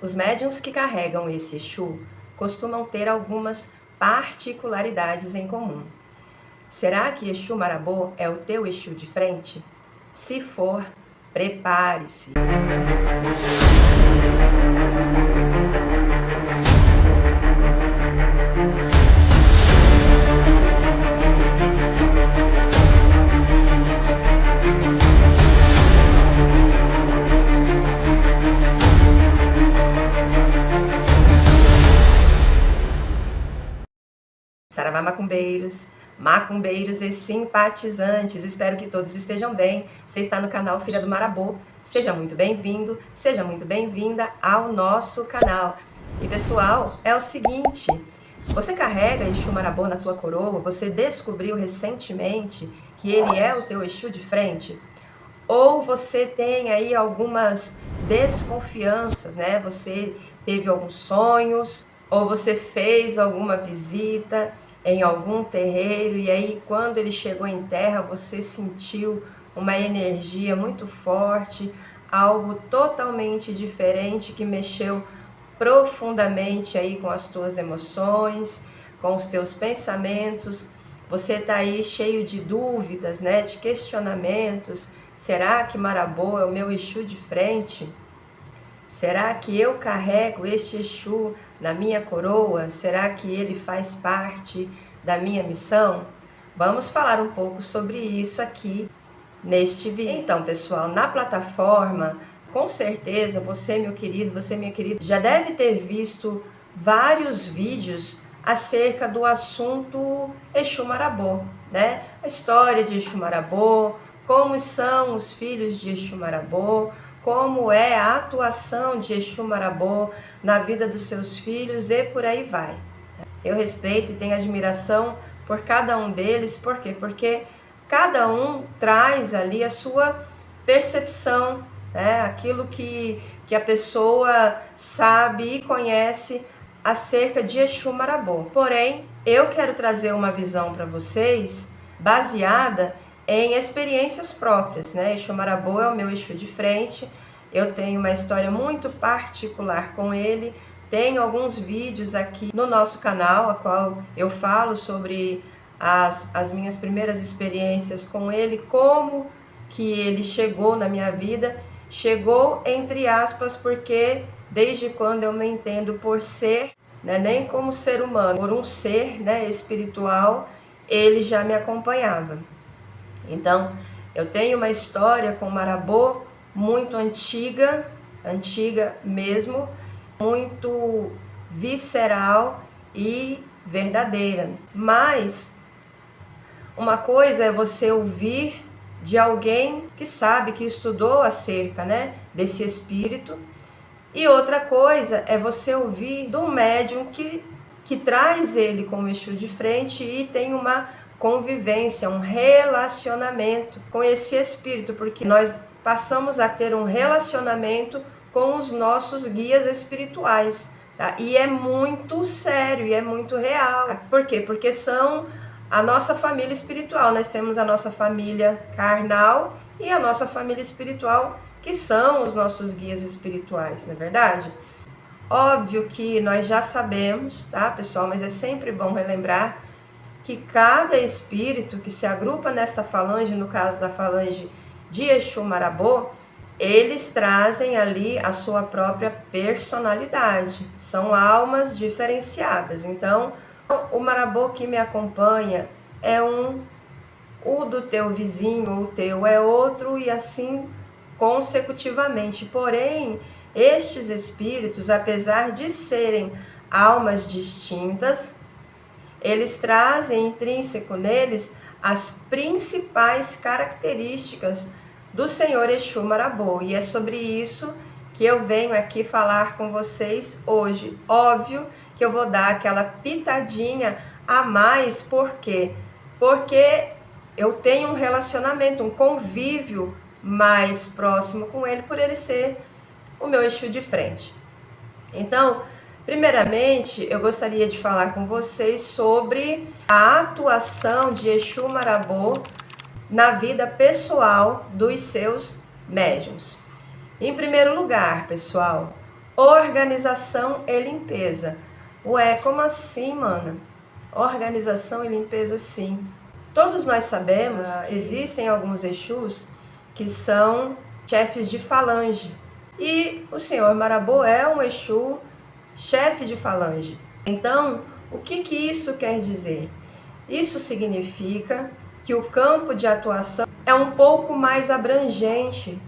Os médiuns que carregam esse Exu costumam ter algumas particularidades em comum. Será que Exu Marabô é o teu Exu de frente? Se for, prepare-se! Saravá, macumbeiros, macumbeiros e simpatizantes, espero que todos estejam bem. Você está no canal Filha do Marabô, seja muito bem-vindo, seja muito bem-vinda ao nosso canal. E pessoal, é o seguinte, você carrega Exu Marabô na tua coroa, você descobriu recentemente que ele é o teu Exu de frente? Ou você tem aí algumas desconfianças, né? Você teve alguns sonhos, ou você fez alguma visita em algum terreiro e aí quando ele chegou em terra você sentiu uma energia muito forte, algo totalmente diferente que mexeu profundamente aí com as tuas emoções, com os teus pensamentos. Você está aí cheio de dúvidas, né, de questionamentos. Será que Marabô é o meu Exu de frente? Será que eu carrego este Exu na minha coroa? Será que ele faz parte da minha missão? Vamos falar um pouco sobre isso aqui neste vídeo. Então, pessoal, na plataforma, com certeza você, meu querido, você, minha querida, já deve ter visto vários vídeos acerca do assunto Exu Marabô, né? A história de Exu Marabô, como são os filhos de Exu Marabô, como é a atuação de Exu Marabô na vida dos seus filhos e por aí vai. Eu respeito e tenho admiração por cada um deles, por quê? Porque cada um traz ali a sua percepção, né? Aquilo que a pessoa sabe e conhece acerca de Exu Marabô. Porém, eu quero trazer uma visão para vocês baseada em experiências próprias, né? Exu Marabô é o meu Exu de frente, eu tenho uma história muito particular com ele, tenho alguns vídeos aqui no nosso canal, a qual eu falo sobre as minhas primeiras experiências com ele, como que ele chegou na minha vida, chegou entre aspas, porque desde quando eu me entendo por ser, né, nem como ser humano, por um ser, né, espiritual, ele já me acompanhava. Então, eu tenho uma história com Marabô muito antiga, antiga mesmo, muito visceral e verdadeira. Mas uma coisa é você ouvir de alguém que sabe, que estudou acerca, né, desse espírito, e outra coisa é você ouvir de um médium que traz ele como Exu de frente e tem uma convivência, um relacionamento com esse espírito, porque nós passamos a ter um relacionamento com os nossos guias espirituais, tá? E é muito sério e é muito real. Por quê? Porque são a nossa família espiritual. Nós temos a nossa família carnal e a nossa família espiritual, que são os nossos guias espirituais, não é verdade? Óbvio que nós já sabemos, tá, pessoal? Mas é sempre bom relembrar que cada espírito que se agrupa nessa falange, no caso da falange de Exu Marabô, eles trazem ali a sua própria personalidade, são almas diferenciadas. Então, o Marabô que me acompanha é um, o do teu vizinho, o teu é outro, e assim consecutivamente. Porém, estes espíritos, apesar de serem almas distintas, eles trazem intrínseco neles as principais características do Senhor Exu Marabô. E é sobre isso que eu venho aqui falar com vocês hoje. Óbvio que eu vou dar aquela pitadinha a mais, por quê? Porque eu tenho um relacionamento, um convívio mais próximo com ele, por ele ser o meu Exu de frente. Então, primeiramente, eu gostaria de falar com vocês sobre a atuação de Exu Marabô na vida pessoal dos seus médiuns. Em primeiro lugar, pessoal, organização e limpeza. Ué, como assim, mano? Organização e limpeza, sim. Todos nós sabemos que existem alguns Exus que são chefes de falange. E o Senhor Marabô é um Exu chefe de falange. Então, o que isso quer dizer? Isso significa que o campo de atuação é um pouco mais abrangente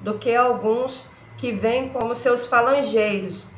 do que alguns que vêm como seus falangeiros.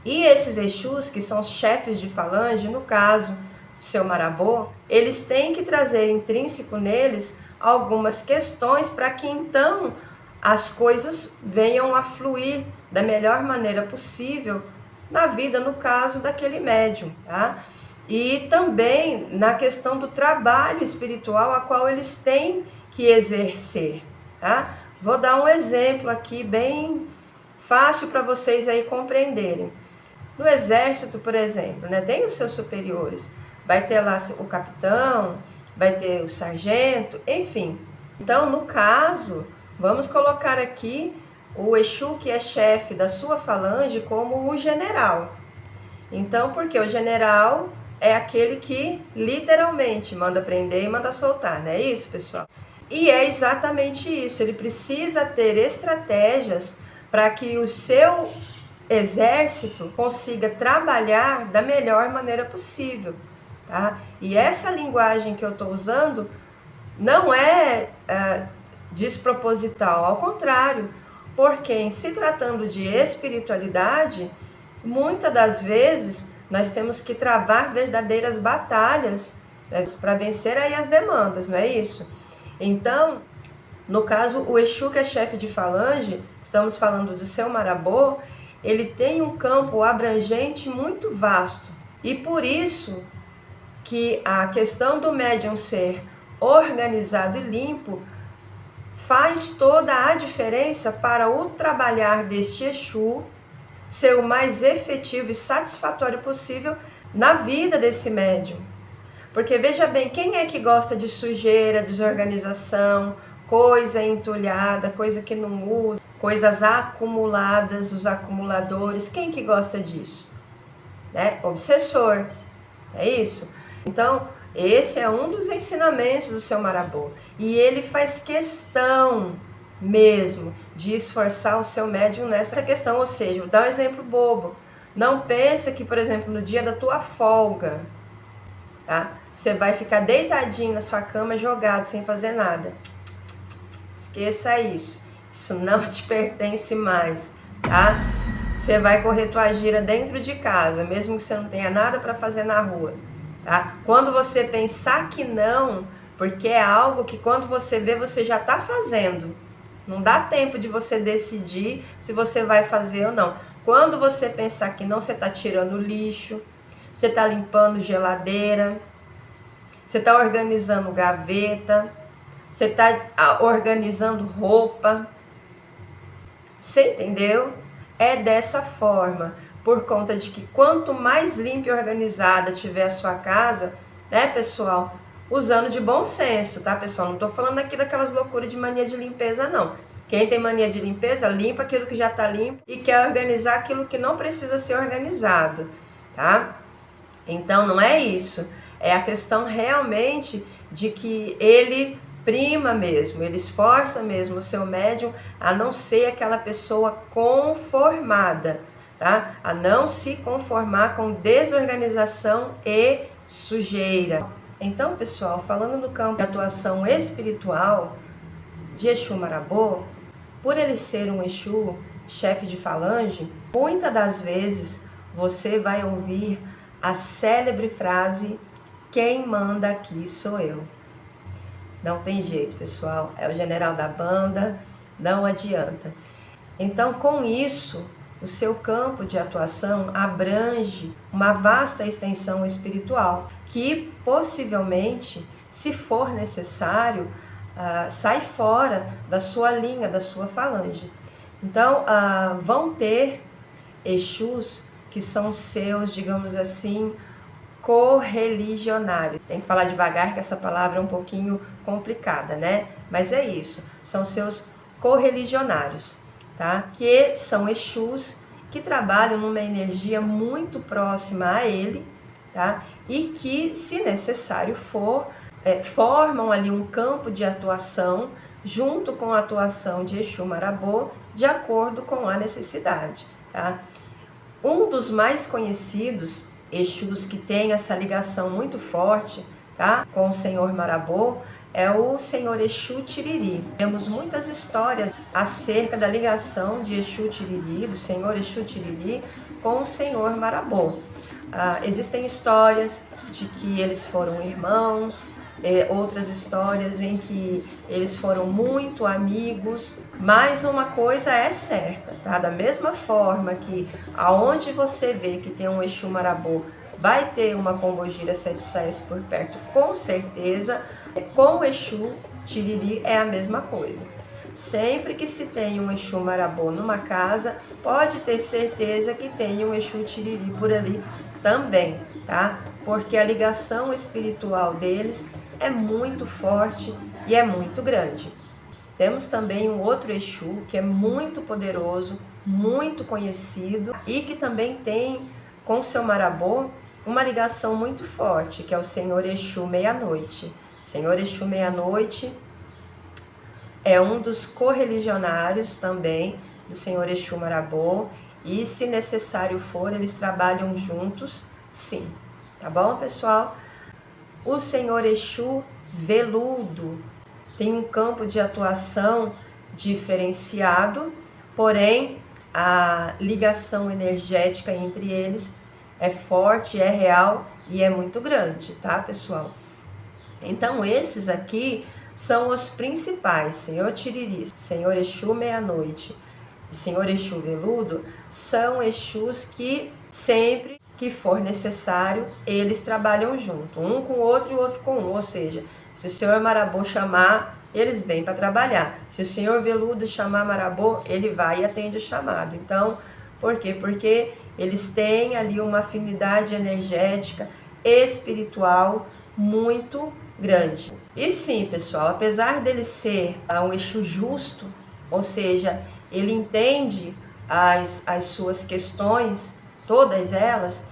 E esses Exus, que são os chefes de falange, no caso, o seu Marabô, eles têm que trazer intrínseco neles algumas questões para que então as coisas venham a fluir da melhor maneira possível na vida, no caso daquele médium, tá? E também na questão do trabalho espiritual a qual eles têm que exercer, tá? Vou dar um exemplo aqui bem fácil para vocês aí compreenderem. No exército, por exemplo, né, tem os seus superiores, vai ter lá o capitão, vai ter o sargento, enfim. Então, no caso, vamos colocar aqui o Exu que é chefe da sua falange como o general. Então, porque o general é aquele que literalmente manda prender e manda soltar, não é isso, pessoal? E é exatamente isso, ele precisa ter estratégias para que o seu exército consiga trabalhar da melhor maneira possível, tá? E essa linguagem que eu estou usando não é desproposital, ao contrário, porque em se tratando de espiritualidade, muitas das vezes nós temos que travar verdadeiras batalhas, né, para vencer aí as demandas, não é isso? Então, no caso, o Exu que é chefe de falange, estamos falando do seu Marabô, ele tem um campo abrangente muito vasto. E por isso que a questão do médium ser organizado e limpo faz toda a diferença para o trabalhar deste Exu ser o mais efetivo e satisfatório possível na vida desse médium. Porque veja bem, quem é que gosta de sujeira, desorganização, coisa entulhada, coisa que não usa, coisas acumuladas, os acumuladores, quem que gosta disso? Né? Obsessor, é isso? Então, esse é um dos ensinamentos do seu Marabô. E ele faz questão mesmo de esforçar o seu médium nessa questão. Ou seja, vou dar um exemplo bobo. Não pensa que, por exemplo, no dia da tua folga, tá? Você vai ficar deitadinho na sua cama, jogado, sem fazer nada. Esqueça isso. Isso não te pertence mais, tá? Você vai correr tua gira dentro de casa, mesmo que você não tenha nada para fazer na rua, tá? Quando você pensar que não, porque é algo que quando você vê, você já está fazendo. Não dá tempo de você decidir se você vai fazer ou não. Quando você pensar que não, você está tirando lixo, você está limpando geladeira, você está organizando gaveta, você está organizando roupa. Você entendeu? É dessa forma, por conta de que quanto mais limpa e organizada tiver a sua casa, né, pessoal? Usando de bom senso, tá, pessoal? Não estou falando aqui daquelas loucuras de mania de limpeza, não. Quem tem mania de limpeza, limpa aquilo que já está limpo e quer organizar aquilo que não precisa ser organizado, tá? Então, não é isso. É a questão realmente de que ele prima mesmo, ele esforça mesmo o seu médium a não ser aquela pessoa conformada, tá? A não se conformar com desorganização e sujeira. Então, pessoal, falando no campo de atuação espiritual de Exu Marabô, por ele ser um Exu chefe de falange, muitas das vezes você vai ouvir a célebre frase: quem manda aqui sou eu. Não tem jeito, pessoal, é o general da banda, não adianta. Então, com isso, o seu campo de atuação abrange uma vasta extensão espiritual, que possivelmente, se for necessário, sai fora da sua linha, da sua falange. Então, vão ter Exus que são seus, digamos assim, correligionários. Tem que falar devagar, que essa palavra é um pouquinho complicada, né? Mas é isso, são seus correligionários, tá? Que são Exus que trabalham numa energia muito próxima a ele, tá? E que, se necessário for, formam ali um campo de atuação junto com a atuação de Exu Marabô, de acordo com a necessidade, tá? Um dos mais conhecidos Exus que tem essa ligação muito forte, tá, com o Senhor Marabô, é o Senhor Exu Tiriri. Temos muitas histórias acerca da ligação de Exu Tiriri, do Senhor Exu Tiriri, com o Senhor Marabô. Existem histórias de que eles foram irmãos, outras histórias em que eles foram muito amigos, mas uma coisa é certa, tá? Da mesma forma que aonde você vê que tem um Exu Marabô, vai ter uma Pombogira Sete Saias por perto, com certeza. Com o Exu Tiriri é a mesma coisa. Sempre que se tem um Exu Marabô numa casa, pode ter certeza que tem um Exu Tiriri por ali também, tá? Porque a ligação espiritual deles é muito forte e é muito grande. Temos também um outro Exu que é muito poderoso, muito conhecido e que também tem com seu Marabô uma ligação muito forte, que é o Senhor Exu Meia-Noite. O Senhor Exu Meia-Noite é um dos correligionários também do Senhor Exu Marabô e, se necessário for, eles trabalham juntos, sim. Tá bom, pessoal? O Senhor Exu Veludo tem um campo de atuação diferenciado, porém a ligação energética entre eles é forte, é real e é muito grande, tá, pessoal? Então esses aqui são os principais, Senhor Tiriri, Senhor Exu Meia-Noite e Senhor Exu Veludo, são Exus que sempre que for necessário, eles trabalham junto, um com o outro e o outro com um, ou seja, se o Senhor Marabô chamar, eles vêm para trabalhar. Se o Senhor Veludo chamar Marabô, ele vai e atende o chamado. Então, por quê? Porque eles têm ali uma afinidade energética, espiritual muito grande. E sim, pessoal, apesar dele ser um Exu justo, ou seja, ele entende as suas questões, todas elas,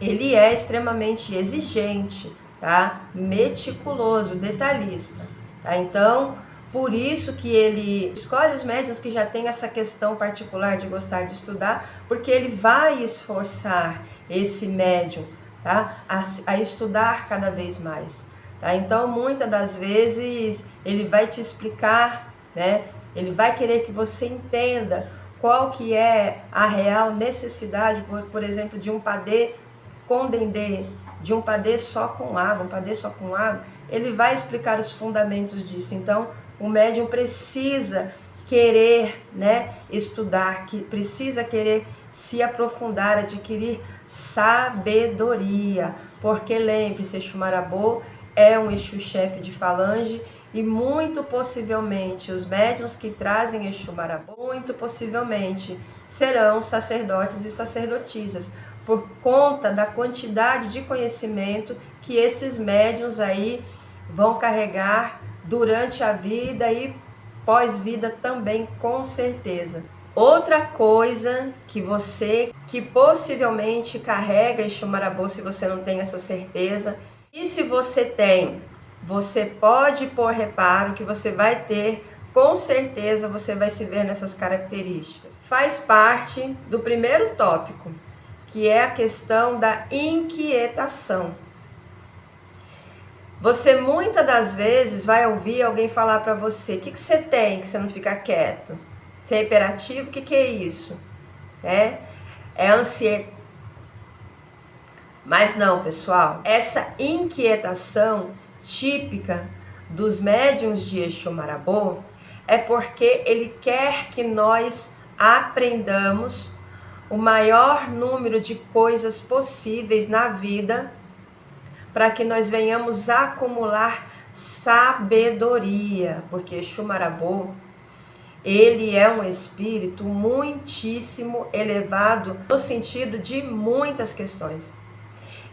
ele é extremamente exigente, tá? Meticuloso, detalhista, tá? Então, por isso que ele escolhe os médiuns que já têm essa questão particular de gostar de estudar, porque ele vai esforçar esse médium, tá? A estudar cada vez mais, tá? Então, muitas das vezes, ele vai te explicar, né? Ele vai querer que você entenda qual que é a real necessidade, por exemplo, de um padê com dendê, de um padê só com água, ele vai explicar os fundamentos disso. Então, o médium precisa querer, né, estudar, que precisa querer se aprofundar, adquirir sabedoria, porque lembre-se, Exu Marabô é um Exu-chefe de falange e muito possivelmente os médiuns que trazem Exu Marabô, muito possivelmente serão sacerdotes e sacerdotisas, por conta da quantidade de conhecimento que esses médiuns aí vão carregar durante a vida e pós-vida também, com certeza. Outra coisa que você, que possivelmente carrega Exu Marabô, se você não tem essa certeza, e se você tem, você pode pôr reparo que você vai ter, com certeza você vai se ver nessas características. Faz parte do primeiro tópico, que é a questão da inquietação. Você muitas das vezes vai ouvir alguém falar para você: o que você tem que você não fica quieto? Você é hiperativo? O que é isso? É ansiedade. Mas não, pessoal, essa inquietação típica dos médiuns de Exu Marabô é porque ele quer que nós aprendamos o maior número de coisas possíveis na vida, para que nós venhamos acumular sabedoria, porque Exu Marabô, ele é um espírito muitíssimo elevado no sentido de muitas questões.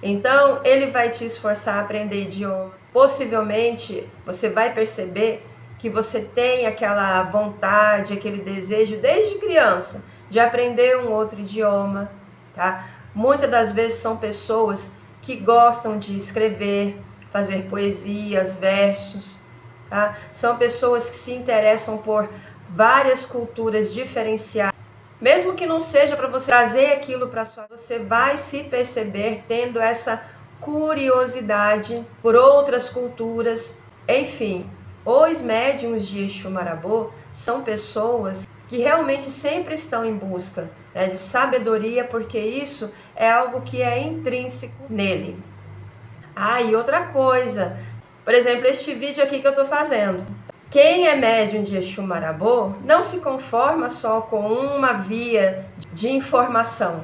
Então, ele vai te esforçar a aprender idioma. Possivelmente, você vai perceber que você tem aquela vontade, aquele desejo desde criança de aprender um outro idioma, tá? Muitas das vezes são pessoas que gostam de escrever, fazer poesias, versos, tá? São pessoas que se interessam por várias culturas diferenciadas. Mesmo que não seja para você trazer aquilo para sua vida, você vai se perceber tendo essa curiosidade por outras culturas. Enfim, os médiuns de Exu Marabô são pessoas que realmente sempre estão em busca, né, de sabedoria, porque isso é algo que é intrínseco nele. Ah, e outra coisa, por exemplo, este vídeo aqui que eu estou fazendo. Quem é médium de Exu Marabô não se conforma só com uma via de informação.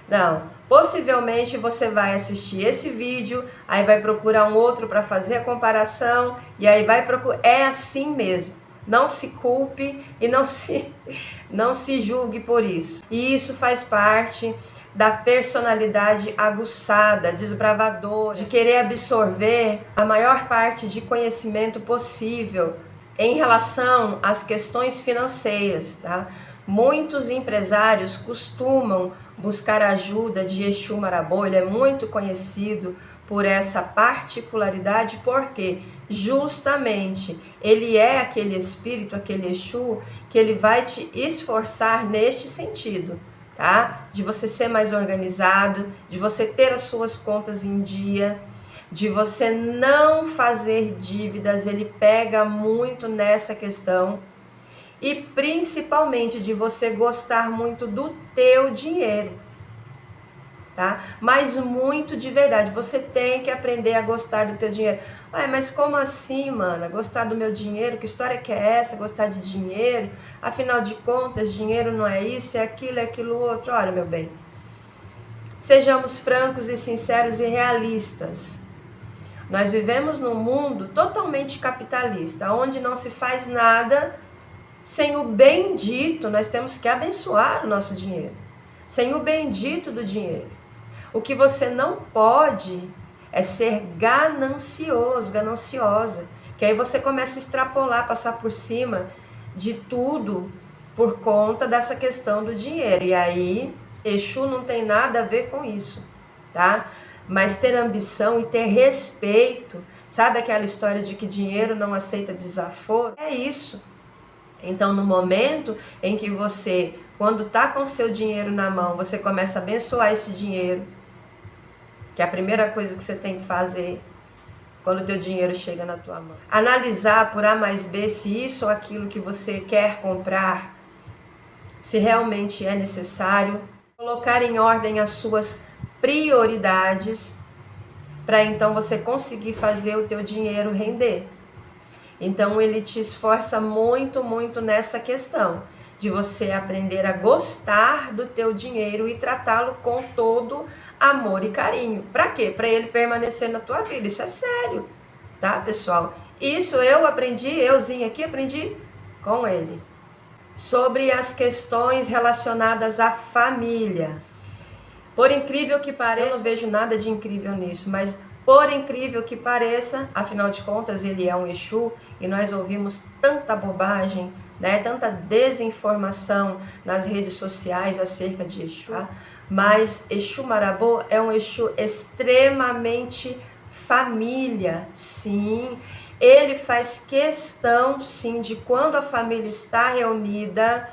Não, possivelmente você vai assistir esse vídeo, aí vai procurar um outro para fazer a comparação, e aí vai procurar. É assim mesmo. Não se culpe e não se julgue por isso. E isso faz parte da personalidade aguçada, desbravadora, de querer absorver a maior parte de conhecimento possível em relação às questões financeiras, tá? Muitos empresários costumam buscar a ajuda de Exu Marabô. Ele é muito conhecido por essa particularidade, porque justamente ele é aquele espírito, aquele Exu, que ele vai te esforçar neste sentido, tá? De você ser mais organizado, de você ter as suas contas em dia, de você não fazer dívidas. Ele pega muito nessa questão. E principalmente de você gostar muito do teu dinheiro, tá? Mas muito de verdade, você tem que aprender a gostar do teu dinheiro. Ué, mas como assim, mana? Gostar do meu dinheiro? Que história que é essa? Gostar de dinheiro? Afinal de contas, dinheiro não é isso, é aquilo outro. Olha, meu bem, sejamos francos e sinceros e realistas. Nós vivemos num mundo totalmente capitalista, onde não se faz nada sem o bendito. Nós temos que abençoar o nosso dinheiro. Sem o bendito do dinheiro. O que você não pode é ser ganancioso, gananciosa. Que aí você começa a extrapolar, passar por cima de tudo por conta dessa questão do dinheiro. E aí, Exu não tem nada a ver com isso, tá? Mas ter ambição e ter respeito. Sabe aquela história de que dinheiro não aceita desaforo? É isso. Então, no momento em que você, quando está com o seu dinheiro na mão, você começa a abençoar esse dinheiro, que é a primeira coisa que você tem que fazer quando o teu dinheiro chega na tua mão. Analisar por A mais B se isso ou aquilo que você quer comprar, se realmente é necessário. Colocar em ordem as suas prioridades, para então você conseguir fazer o teu dinheiro render. Então ele te esforça muito, muito nessa questão de você aprender a gostar do teu dinheiro e tratá-lo com todo amor e carinho. Para quê? Para ele permanecer na tua vida. Isso é sério, tá, pessoal? Isso eu aqui aprendi com ele. Sobre as questões relacionadas à família. Por incrível que pareça, eu não vejo nada de incrível nisso, mas por incrível que pareça, afinal de contas, ele é um Exu e nós ouvimos tanta bobagem, né, tanta desinformação nas redes sociais acerca de Exu. Mas Exu Marabô é um Exu extremamente família, sim. Ele faz questão, sim, de quando a família está reunida,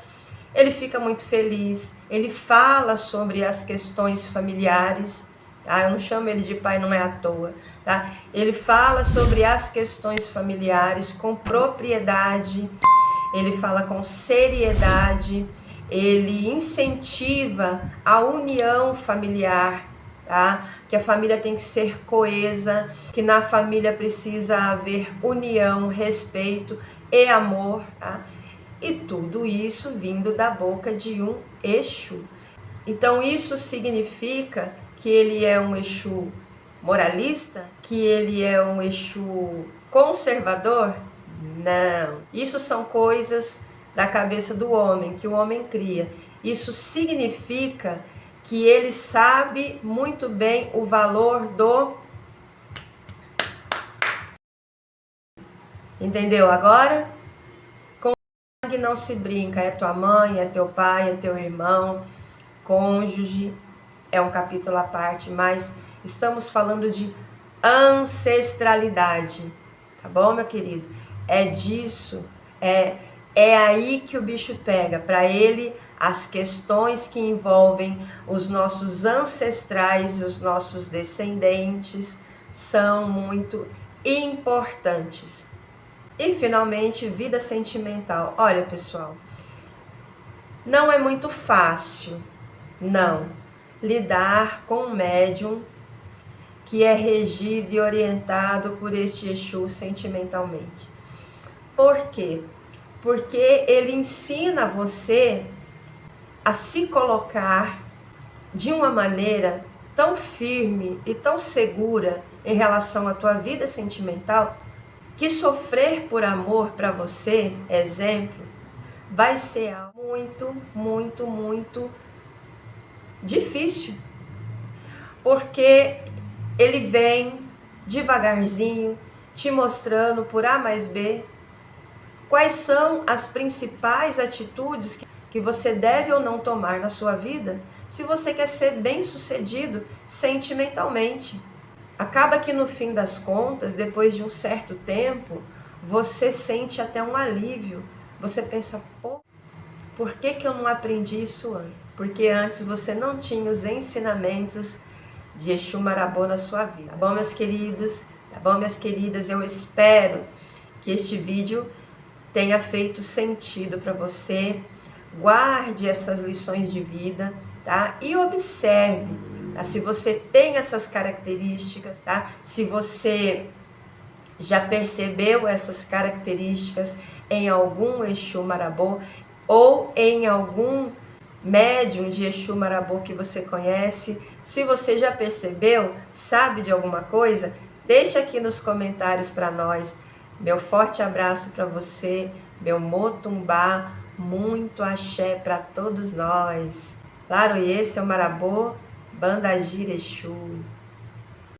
ele fica muito feliz, ele fala sobre as questões familiares. Eu não chamo ele de pai, não é à toa, tá? Ele fala sobre as questões familiares com propriedade, ele fala com seriedade, ele incentiva a união familiar, tá? Que a família tem que ser coesa, que na família precisa haver união, respeito e amor, tá? E tudo isso vindo da boca de um Exu. Então isso significa que ele é um Exu moralista? Que ele é um Exu conservador? Não. Isso são coisas da cabeça do homem, que o homem cria. Isso significa que ele sabe muito bem o valor do... Entendeu agora? Com sangue não se brinca, é tua mãe, é teu pai, é teu irmão, cônjuge, é um capítulo à parte, mas estamos falando de ancestralidade, tá bom, meu querido? É disso, é aí que o bicho pega. Para ele, as questões que envolvem os nossos ancestrais, os nossos descendentes, são muito importantes. E finalmente, vida sentimental. Olha, pessoal, não é muito fácil, não, lidar com um médium que é regido e orientado por este Exu sentimentalmente. Por quê? Porque ele ensina você a se colocar de uma maneira tão firme e tão segura em relação à tua vida sentimental, que sofrer por amor para você, exemplo, vai ser algo muito, muito, muito difícil. Porque ele vem devagarzinho, te mostrando por A mais B quais são as principais atitudes que você deve ou não tomar na sua vida se você quer ser bem-sucedido sentimentalmente. Acaba que no fim das contas, depois de um certo tempo, você sente até um alívio. Você pensa, pô, por que eu não aprendi isso antes? Porque antes você não tinha os ensinamentos de Exu Marabô na sua vida. Tá bom, meus queridos? Tá bom, minhas queridas? Eu espero que este vídeo tenha feito sentido para você. Guarde essas lições de vida, tá? E observe, tá? Se você tem essas características, tá? Se você já percebeu essas características em algum Exu Marabô ou em algum médium de Exu Marabô que você conhece. Se você já percebeu, sabe de alguma coisa, deixa aqui nos comentários para nós. Meu forte abraço para você, meu motumbá, muito axé para todos nós. Claro, e esse é o Marabô Banda Gira Exu.